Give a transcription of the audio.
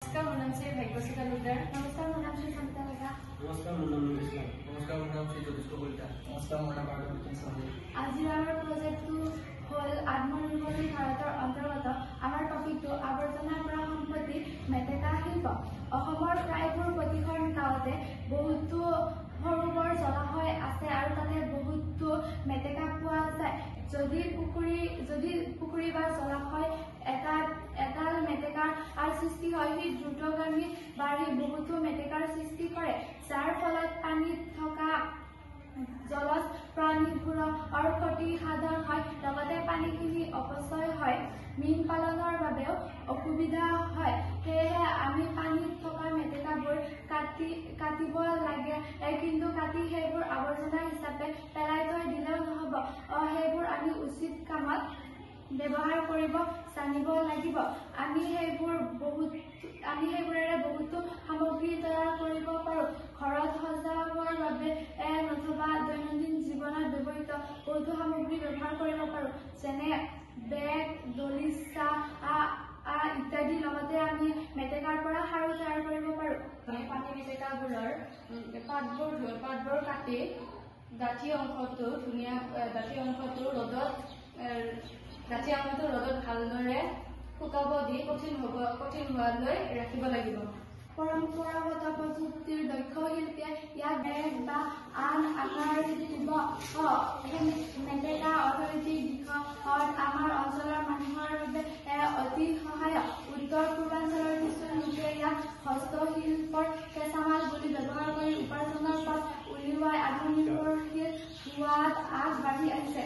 नमस्कार, मेरा नाम श्री भाग्यश्री तालुकदार। नमस्कार, मेरा नाम श्री समिता लगा। नमस्कार, मेरा नाम इस्लाम। नमस्कार, मेरा नाम श्री ज्योतिष कलिता। नमस्कार, मेरा नाम पार्वती संजय। আজি আমাৰ প্ৰজেক্টটো হ'ল আত্মনিৰ্ভৰশীল ভাৰতৰ অন্তৰ্গত আমাৰ টপিকটো আৱৰ্জনাৰ পৰা সম্পত্তি মেটেকা শিল্প। অসমৰ প্ৰায়বোৰ প্ৰতিখন গাঁৱতে বহুতো সৰু বৰ জলাশয় আছে আৰু তাতে বহুতো মেটেকা পোৱা যায়। যদি পুখুৰী বা জলাশয় এডাল মেটেকাৰ সৃষ্টি হয়, সি দ্ৰুতগামী বাঢ়ি বহুতো মেটেকাৰ সৃষ্টি কৰে, যাৰ ফলত পানীত থকা জলজ প্ৰাণীবোৰৰ ক্ষতি সাধন হয়, লগতে পানীখিনি অপচয় হয়, মীন পালনৰ বাবেও অসুবিধা হয়। সেয়েহে আমি পানীত থকা মেটেকাবোৰ কাটিব লাগে, কিন্তু কাটি সেইবোৰ আৱৰ্জনা হিচাপে পেলাই থৈ দিলেও নহ'ব। সেইবোৰ আমি উচিত কামত ব্যৱহাৰ কৰিব জানিব লাগিব। আমি সেইবোৰেৰে বহুতো সামগ্ৰী তৈয়াৰ কৰিব পাৰোঁ। ঘৰত সজাবৰ বাবে নতুবা দৈনন্দিন জীৱনত ব্যৱহৃত বহুতো সামগ্ৰী ব্যৱহাৰ কৰিব পাৰোঁ, যেনে বেগ, দলিচা ইত্যাদি। লগতে আমি মেটেকাৰ পৰা সাৰো তৈয়াৰ কৰিব পাৰোঁ। পানী মেটেকাবোৰৰ পাতবোৰ কাটি ডাঠি অংশটো ৰ'দত ভালদৰে শুকাব দি কঠিন হোৱালৈ ৰাখিব লাগিব। পৰম্পৰাগত প্ৰযুক্তিৰ দক্ষ শিল্পীয়ে ইয়াক বেগ বা আন আকাৰ দিব। মেটেকা অৰ্থনৈতিক দিশত আমাৰ অঞ্চলৰ মানুহৰ বাবে অতি সহায়ক। উত্তৰ পূৰ্বাঞ্চলৰ কিছু লোকে ইয়াক হস্তশিল্পৰ কেঁচামাল বুলি ব্যৱহাৰ কৰি উপাৰ্জনৰ পথ উলিওৱাই আত্মনিৰ্ভৰশীল হোৱাত আগবাঢ়ি আহিছে।